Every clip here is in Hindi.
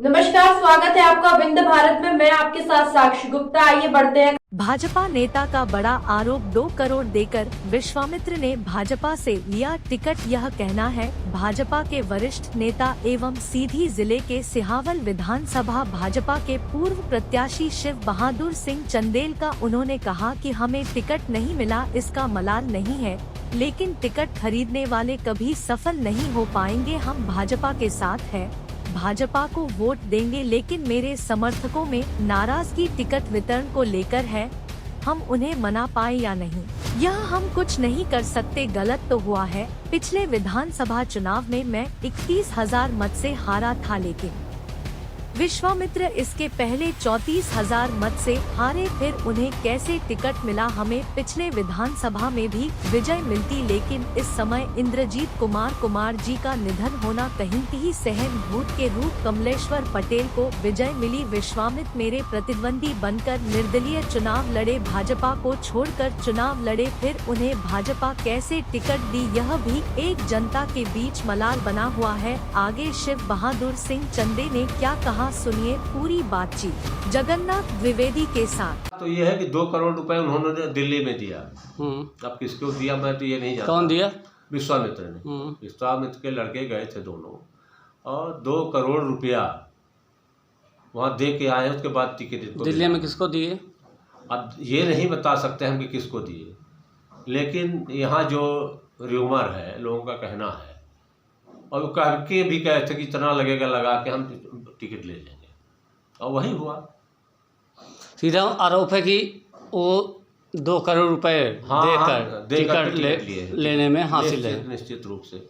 नमस्कार, स्वागत है आपका विंध्य भारत में। मैं आपके साथ साक्षी गुप्ता। आइए बढ़ते हैं। भाजपा नेता का बड़ा आरोप 2 करोड़ देकर विश्वामित्र ने भाजपा से लिया टिकट। यह कहना है भाजपा के वरिष्ठ नेता एवं सीधी जिले के सिहावल विधानसभा भाजपा के पूर्व प्रत्याशी शिव बहादुर सिंह चंदेल का। उन्होंने कहा कि हमें टिकट नहीं मिला, इसका मलाल नहीं है, लेकिन टिकट खरीदने वाले कभी सफल नहीं हो पाएंगे। हम भाजपा के साथ हैं, भाजपा को वोट देंगे, लेकिन मेरे समर्थकों में नाराजगी टिकट वितरण को लेकर है। हम उन्हें मना पाए या नहीं, यह हम कुछ नहीं कर सकते। गलत तो हुआ है। पिछले विधानसभा चुनाव में मैं 31,000 मत से हारा था, लेकिन विश्वामित्र इसके पहले 34,000 मत से हारे। फिर उन्हें कैसे टिकट मिला? हमें पिछले विधानसभा में भी विजय मिलती, लेकिन इस समय इंद्रजीत कुमार जी का निधन होना कहीं ही सहन भूत के रूप कमलेश्वर पटेल को विजय मिली। विश्वामित्र मेरे प्रतिद्वंदी बनकर निर्दलीय चुनाव लड़े, भाजपा को छोड़कर चुनाव लड़े, फिर उन्हें भाजपा कैसे टिकट दी, यह भी एक जनता के बीच मलाल बना हुआ है। आगे शिव बहादुर सिंह चंदे ने क्या कहा, सुनिए पूरी बातचीत जगन्नाथ द्विवेदी के साथ। तो ये है कि 2 करोड़ रुपए उन्होंने दिल्ली में दिया। अब किसको दिया मैं तो ये नहीं जानता। कौन दिया? विश्वामित्र ने। विश्वामित्र के लड़के गए थे दोनों, और 2 करोड़ रुपया वहाँ दे के आए। उसके बाद टिकट दिल्ली में किसको दिए? अब ये नहीं बता सकते हम कि किसको दिए, लेकिन यहाँ जो र्यूमर है, लोगों का कहना है, और वो कह के भी कहे थे कि इतना लगेगा, लगा के हम टिकट ले लेंगे, और वही हुआ। सीधा आरोप है कि वो 2 करोड़ रुपए देकर टिकट लेने में हासिल है। निश्चित रूप से।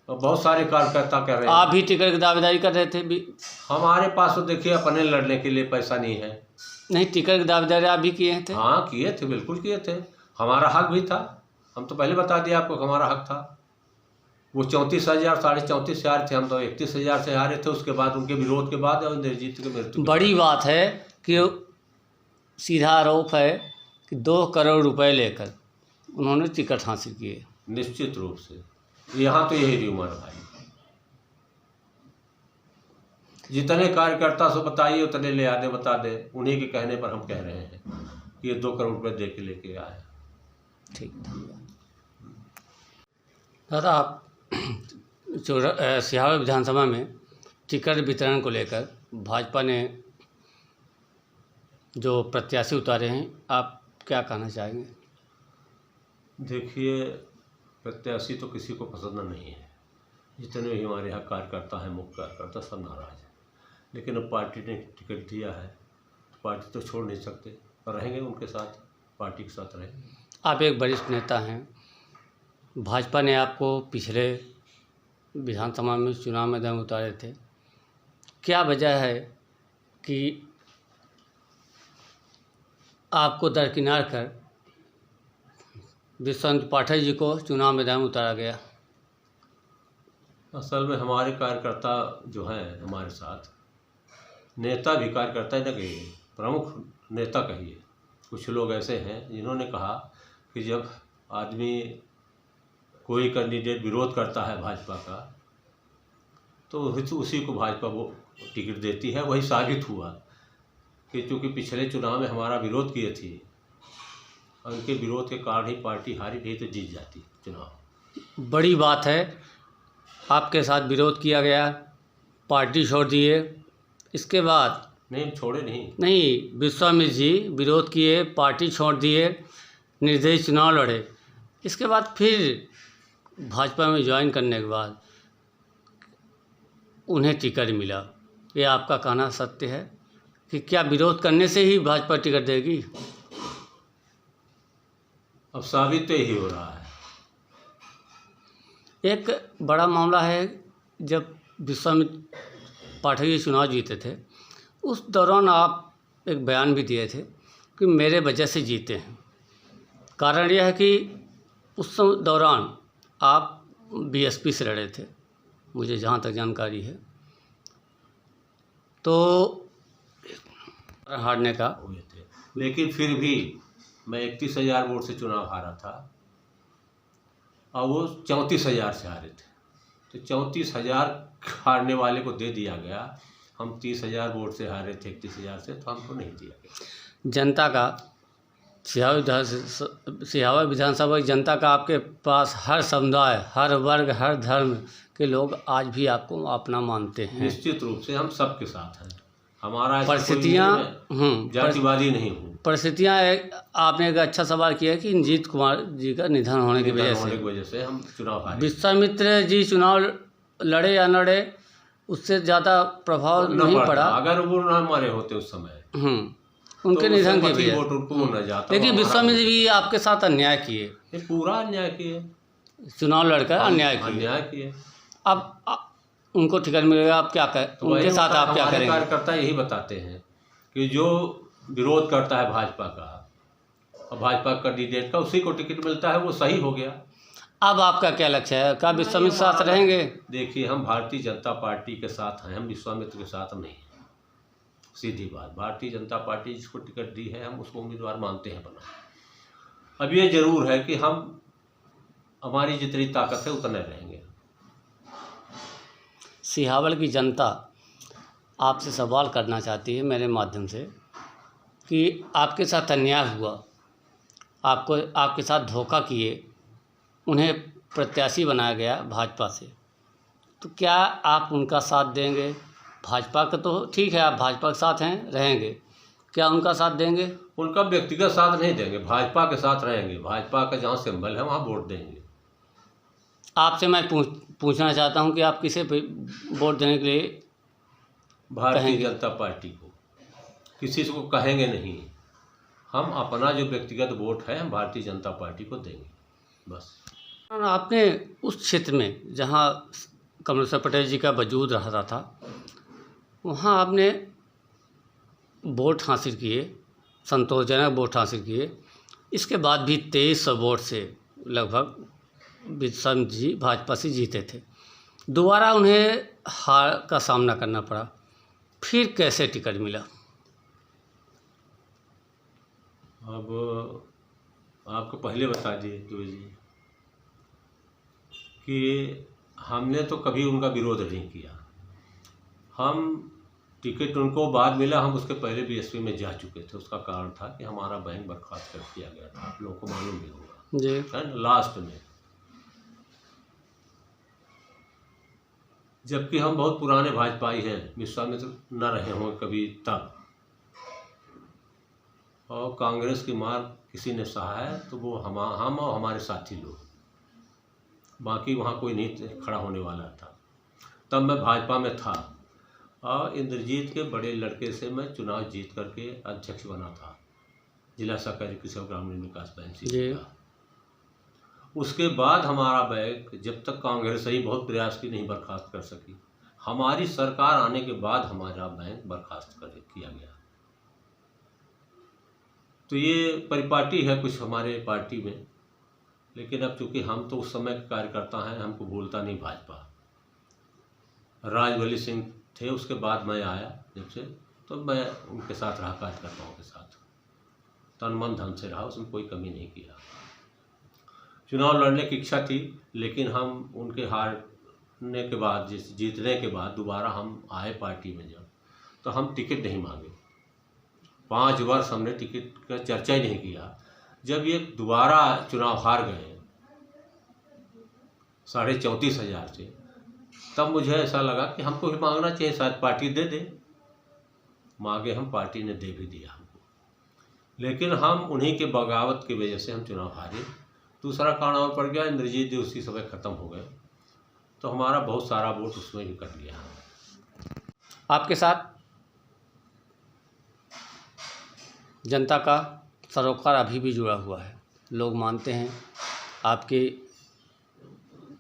और बहुत सारे कार्यकर्ता कर रहे हैं। आप भी टिकट की दावेदारी कर रहे थे भी? हमारे पास तो देखिए अपने लड़ने के लिए पैसा नहीं है। नहीं, टिकट की दावेदारी आप भी किए थे? हाँ किए थे, बिल्कुल किए थे। हमारा हक भी था। हम तो पहले बता दिया आपको, हमारा हक था। वो 34,000 34,500 थे, हम तो 31,000 से हारे थे। उसके बाद उनके विरोध के बाद और इंद्रजीत के मृत्यु। बड़ी बात है कि सीधा आरोप है कि 2 करोड़ रुपए लेकर उन्होंने टिकट हासिल किए। निश्चित रूप से यहाँ तो यही र्यूमर है भाई। जितने कार्यकर्ता से बताइए उतने ले आने बता दे। उन्हीं के कहने पर हम कह रहे हैं कि ये 2 करोड़ रुपए दे के लेके आए। ठीक, धन्यवाद। दादा, आप सिहावा विधानसभा में टिकट वितरण को लेकर भाजपा ने जो प्रत्याशी उतारे हैं, आप क्या कहना चाहेंगे? देखिए, प्रत्याशी तो किसी को पसंद नहीं है। जितने भी हमारे यहाँ कार्यकर्ता हैं, मुख्य कार्यकर्ता, सब नाराज हैं। लेकिन अब पार्टी ने टिकट दिया है तो पार्टी तो छोड़ नहीं सकते, और रहेंगे उनके साथ, पार्टी के साथ रहेंगे। आप एक वरिष्ठ नेता हैं। भाजपा ने आपको पिछले विधानसभा में चुनाव मैदान में उतारे थे। क्या वजह है कि आपको दरकिनार कर विश्वामित्र पाठक जी को चुनाव मैदान में उतारा गया? असल में हमारे कार्यकर्ता जो हैं हमारे साथ, नेता भी कार्यकर्ता ही न कहिए, प्रमुख नेता कहिए, कुछ लोग ऐसे हैं जिन्होंने कहा कि जब आदमी कोई कैंडिडेट विरोध करता है भाजपा का, तो उसी को भाजपा वो टिकट देती है। वही साबित हुआ कि चूँकि पिछले चुनाव में हमारा विरोध किए थे, और उनके विरोध के कारण ही पार्टी हारी, नहीं तो जीत जाती चुनाव। बड़ी बात है, आपके साथ विरोध किया गया, पार्टी छोड़ दिए। इसके बाद नहीं, छोड़े नहीं, विश्वामित्र जी विरोध किए, पार्टी छोड़ दिए, निर्दलीय चुनाव लड़े। इसके बाद फिर भाजपा में ज्वाइन करने के बाद उन्हें टिकट मिला। ये आपका कहना सत्य है कि क्या विरोध करने से ही भाजपा टिकट देगी? अब साबित तो यही हो रहा है। एक बड़ा मामला है, जब विश्वामित्र पाठक जी चुनाव जीते थे, उस दौरान आप एक बयान भी दिए थे कि मेरे वजह से जीते हैं। कारण यह है कि उस दौरान आप बीएसपी से लड़े थे, मुझे जहाँ तक जानकारी है, तो हारने का हुए थे। लेकिन फिर भी मैं 31,000 वोट से चुनाव हारा था, और वो 34,000 से हारे थे। तो 34,000 हारने वाले को दे दिया गया। हम 30,000 वोट से हारे थे, 31,000 से, तो हमको नहीं दिया गया। जनता का सिहावा विधानसभा की जनता का आपके पास हर समुदाय, हर वर्ग, हर धर्म के लोग आज भी आपको अपना मानते हैं। निश्चित रूप से हम सबके साथ हैं। हमारा ऐसा कोई परिस्थितियाँ जातिवादी नहीं हूँ। परिस्थितियाँ आपने एक अच्छा सवाल किया कि इंजीत कुमार जी का निधन होने की वजह से हम चुनाव हारे। विश्वामित्र जी चुनाव लड़े या लड़े उससे ज़्यादा प्रभाव नहीं पड़ा। अगर वो ना हमारे होते उस समय, उनके तो निधन की वजह वोट उनको न जाता। लेकिन विश्वामित्र जी आपके साथ अन्याय किए, पूरा अन्याय किए, चुनाव लड़कर अन्याय किए। अब उनको टिकट मिलेगा, आप क्या करें? तो उनके साथ आप क्या करेंगे? कार्यकर्ता यही बताते हैं कि जो विरोध करता है भाजपा का और भाजपा कैंडिडेट का, उसी को टिकट मिलता है, वो सही हो गया। अब आपका क्या लक्ष्य है? क्या विश्वामित्र साथ रहेंगे? देखिए, हम भारतीय जनता पार्टी के साथ हैं, हम विश्वामित्र के साथ नहीं हैं। सीधी बात, भारतीय जनता पार्टी जिसको टिकट दी है हम उसको उम्मीदवार मानते हैं बना। अब ये जरूर है कि हम हमारी जितनी ताकत है उतने रहेंगे। सिहावल की जनता आपसे सवाल करना चाहती है मेरे माध्यम से कि आपके साथ अन्याय हुआ, आपके साथ धोखा किए, उन्हें प्रत्याशी बनाया गया भाजपा से, तो क्या आप उनका साथ देंगे? भाजपा का तो ठीक है, आप भाजपा के साथ हैं, रहेंगे, क्या उनका साथ देंगे? उनका व्यक्तिगत साथ नहीं देंगे, भाजपा के साथ रहेंगे। भाजपा का जहाँ सिंबल है वहाँ वोट देंगे। आपसे मैं पूछना चाहता हूँ कि आप किसे वोट देने के लिए? भारतीय जनता पार्टी को, किसी को कहेंगे नहीं। हम अपना जो व्यक्तिगत वोट है हम भारतीय जनता पार्टी को देंगे, बस। आपने उस क्षेत्र में जहाँ कमलेश्वर पटेल जी का वजूद रहा था, वहाँ आपने वोट हासिल किए, संतोषजनक वोट हासिल किए। इसके बाद भी 2300 वोट से लगभग विश्वामित्र जी भाजपा से जीते थे। दोबारा उन्हें हार का सामना करना पड़ा, फिर कैसे टिकट मिला? अब आपको पहले बता दिए दुबे जी कि हमने तो कभी उनका विरोध नहीं किया। हम टिकट उनको बाद मिला, हम उसके पहले बीएसपी में जा चुके थे। उसका कारण था कि हमारा बैंक बर्खास्त कर दिया गया था, आप लोगों को मालूम भी होगा जी, है ना, लास्ट में। जबकि हम बहुत पुराने भाजपाई हैं, विश्वामित्र न रहे हों कभी तब, और कांग्रेस की मार किसी ने सहा है तो वो हम और हमारे साथी लोग, बाकी वहाँ कोई नहीं खड़ा होने वाला था। तब मैं भाजपा में था और इंद्रजीत के बड़े लड़के से मैं चुनाव जीत करके अध्यक्ष बना था, जिला सहकारी कृषि और ग्रामीण विकास बैंक से। उसके बाद हमारा बैंक, जब तक कांग्रेस ही बहुत प्रयास की नहीं बर्खास्त कर सकी, हमारी सरकार आने के बाद हमारा बैंक बर्खास्त किया गया। तो ये परिपाटी है कुछ हमारे पार्टी में, लेकिन अब चूंकि हम तो उस समय के कार्यकर्ता हैं, हमको भूलता नहीं भाजपा। राजवली सिंह थे, उसके बाद मैं आया जब से, तो मैं उनके साथ रहा, कार्यकर्ताओं के साथ तन मन धन से रहा, उसमें कोई कमी नहीं किया। चुनाव लड़ने की इच्छा थी, लेकिन हम उनके हारने के बाद, जीतने के बाद दोबारा हम आए पार्टी में जब, तो हम टिकट नहीं मांगे। 5 वर्ष हमने टिकट का चर्चा ही नहीं किया। जब ये दोबारा चुनाव हार गए 34,500 से, तब मुझे ऐसा लगा कि हमको भी मांगना चाहिए, शायद पार्टी दे दे। मांगे हम, पार्टी ने दे भी दिया हमको, लेकिन हम उन्हीं के बगावत की वजह से हम चुनाव हारे। दूसरा कारण और पड़ गया, इंद्रजीत जी उसी समय ख़त्म हो गए, तो हमारा बहुत सारा वोट उसमें भी कट गया। आपके साथ जनता का सरोकार अभी भी जुड़ा हुआ है। लोग मानते हैं आपकी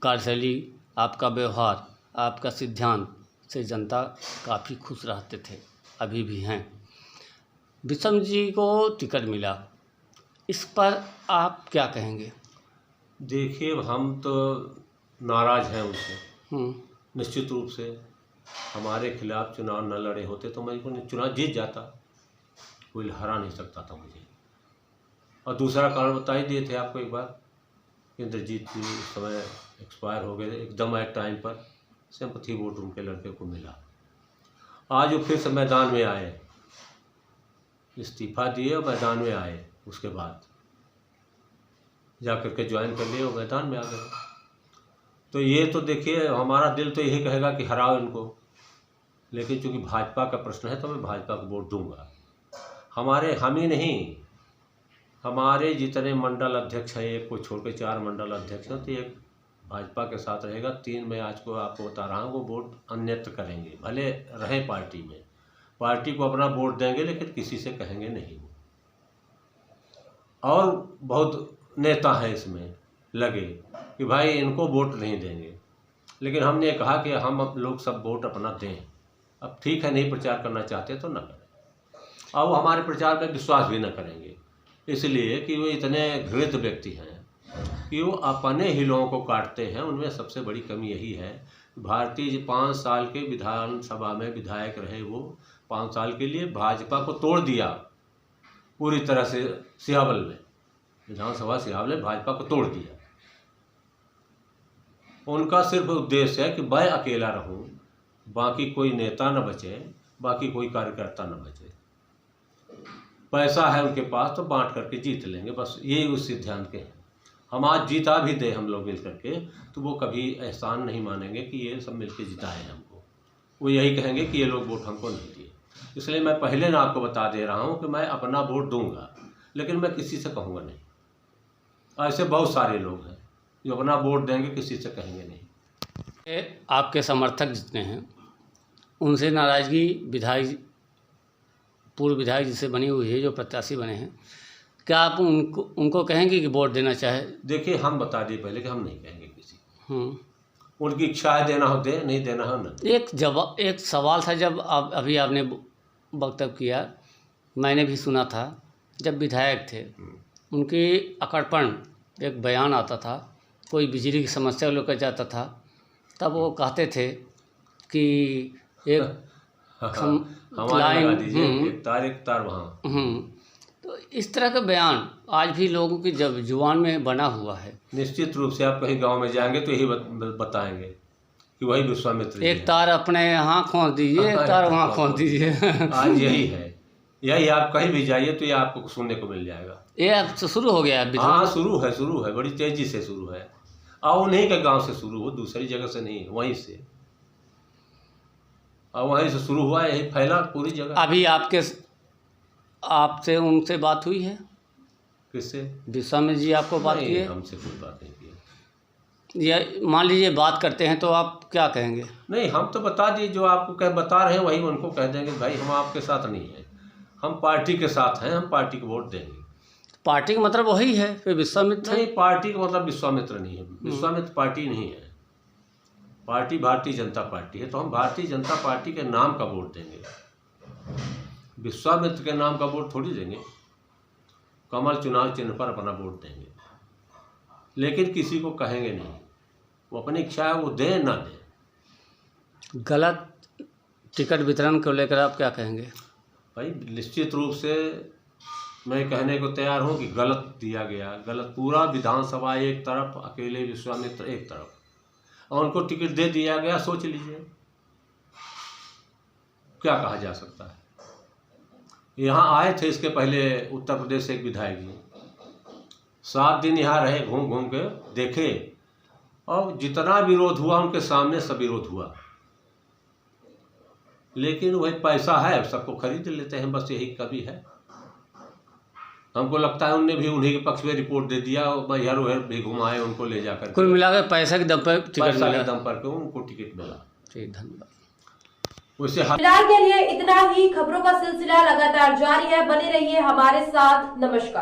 कार्यशैली, आपका व्यवहार, आपका सिद्धांत से जनता काफ़ी खुश रहते थे, अभी भी हैं। विश्वामित्र जी को टिकट मिला, इस पर आप क्या कहेंगे? देखिए, हम तो नाराज़ हैं उनसे, निश्चित रूप से। हमारे खिलाफ चुनाव न लड़े होते तो मैं चुनाव जीत जाता, कोई हरा नहीं सकता था मुझे। और दूसरा कारण बता ही दिए थे आपको एक बार, इंद्रजीत जी उस समय एक्सपायर हो गए एकदम एट टाइम पर, सिंपैथी वोट उनके लड़के को मिला। आज वो फिर से मैदान में आए, इस्तीफा दिए और मैदान में आए, उसके बाद जा कर के ज्वाइन कर लिए और मैदान में आ गए। तो ये तो देखिए हमारा दिल तो यही कहेगा कि हराओ इनको, लेकिन चूंकि भाजपा का प्रश्न है तो मैं भाजपा को वोट दूंगा। हम ही नहीं, हमारे जितने मंडल अध्यक्ष हैं, एक को छोड़ के 4 मंडल अध्यक्ष हैं, तो एक भाजपा के साथ रहेगा, 3 मैं आज को आपको बता रहा हूँ वो वोट अन्यत्र करेंगे, भले रहे पार्टी में, पार्टी को अपना वोट देंगे लेकिन किसी से कहेंगे नहीं। और बहुत नेता हैं इसमें लगे कि भाई इनको वोट नहीं देंगे, लेकिन हमने कहा कि हम लोग सब वोट अपना दें। अब ठीक है, नहीं प्रचार करना चाहते तो ना करें, और वो हमारे प्रचार में विश्वास भी न करेंगे, इसलिए कि वो इतने घृणित व्यक्ति हैं कि वो अपने ही लोगों को काटते हैं। उनमें सबसे बड़ी कमी यही है। भारतीय 5 साल के विधानसभा में विधायक रहे, वो 5 साल के लिए भाजपा को तोड़ दिया पूरी तरह से। सिहावल में विधानसभा सिहावल में भाजपा को तोड़ दिया। उनका सिर्फ उद्देश्य है कि मैं अकेला रहूं, बाकी कोई नेता न बचे, बाकी कोई कार्यकर्ता न बचे। पैसा है उनके पास तो बांट करके जीत लेंगे, बस यही उस सिद्धांत के हैं। हम आज जीता भी दे हम लोग मिल करके तो वो कभी एहसान नहीं मानेंगे कि ये सब मिलके जिताए हमको। वो यही कहेंगे कि ये लोग वोट हमको नहीं दिए। इसलिए मैं पहले ना आपको बता दे रहा हूँ कि मैं अपना वोट दूंगा, लेकिन मैं किसी से कहूँगा नहीं। ऐसे बहुत सारे लोग हैं जो अपना वोट देंगे, किसी से कहेंगे नहीं। आपके समर्थक जितने हैं उनसे नाराज़गी विधायक, पूर्व विधायक जिससे बनी हुई है, जो प्रत्याशी बने हैं, क्या आप उनको कहेंगे कि वोट देना चाहे? देखिए हम बता दिए पहले कि हम नहीं कहेंगे किसी, उनकी इच्छा है देना हो दे, नहीं देना हो न। एक सवाल था, जब अभी आपने वक्तव्य किया, मैंने भी सुना था, जब विधायक थे उनकी अकड़पण एक बयान आता था, कोई बिजली की समस्या लेकर जाता था, तब वो कहते थे कि एक लाइन तार वहाँ। तो इस तरह का बयान आज भी लोगों की जब जुबान में बना हुआ है। निश्चित रूप से आप कहीं गांव में जाएंगे तो यही बताएंगे कि वही विश्वामित्र एक तार अपने यहाँ खोस दीजिए, एक तार वहाँ खोस दीजिए। आज यही है, यही आप कहीं भी जाइए तो ये आपको सुनने को मिल जाएगा। ये अब तो शुरू हो गया है। हाँ, शुरू है, बड़ी तेजी से शुरू है। और उन्हीं के गांव से शुरू हो, दूसरी जगह से नहीं, वहीं से, और वहीं से शुरू हुआ, यही फैला पूरी जगह। अभी आपसे उनसे बात हुई है? किससे? विश्वामित्र जी आपको बात की है? हमसे कोई बात नहीं की। या मान लीजिए बात करते हैं तो आप क्या कहेंगे? नहीं, हम तो बता दिए, जो आपको बता रहे हैं वही उनको कह देंगे भाई हम आपके साथ नहीं हैं, हम पार्टी के साथ हैं, हम पार्टी को वोट देंगे। पार्टी का मतलब वही है, फिर विश्वामित्र नहीं, पार्टी का मतलब विश्वामित्र नहीं है। विश्वामित्र पार्टी नहीं है, पार्टी भारतीय जनता पार्टी है, तो हम भारतीय जनता पार्टी के नाम का वोट देंगे, विश्वामित्र के नाम का वोट थोड़ी देंगे। कमल चुनाव चिन्ह पर अपना वोट देंगे, लेकिन किसी को कहेंगे नहीं। वो अपनी इच्छा है, वो दें ना दें। गलत टिकट वितरण को लेकर आप क्या कहेंगे? भाई निश्चित रूप से मैं कहने को तैयार हूँ कि गलत दिया गया, गलत। पूरा विधानसभा एक तरफ, अकेले विश्वामित्र एक तरफ, और उनको टिकट दे दिया गया। सोच लीजिए क्या कहा जा सकता है। यहाँ आए थे इसके पहले उत्तर प्रदेश से एक विधायक जी, 7 दिन यहाँ रहे, घूम घूम के देखे, और जितना विरोध हुआ उनके सामने सब विरोध हुआ, लेकिन वही पैसा है, सबको खरीद लेते हैं, बस यही कभी है। हमको लगता है उन्हें भी उन्हीं के पक्ष में रिपोर्ट दे दिया, इधर उधर भी घुमाए उनको ले जाकर। कुल मिलाकर पैसा के दम पर पैसा के दम पर उनको टिकट मिला। ठीक, धन्यवाद। फिलहाल के लिए इतना ही। खबरों का सिलसिला लगातार जारी है, बने रहिए हमारे साथ। नमस्कार।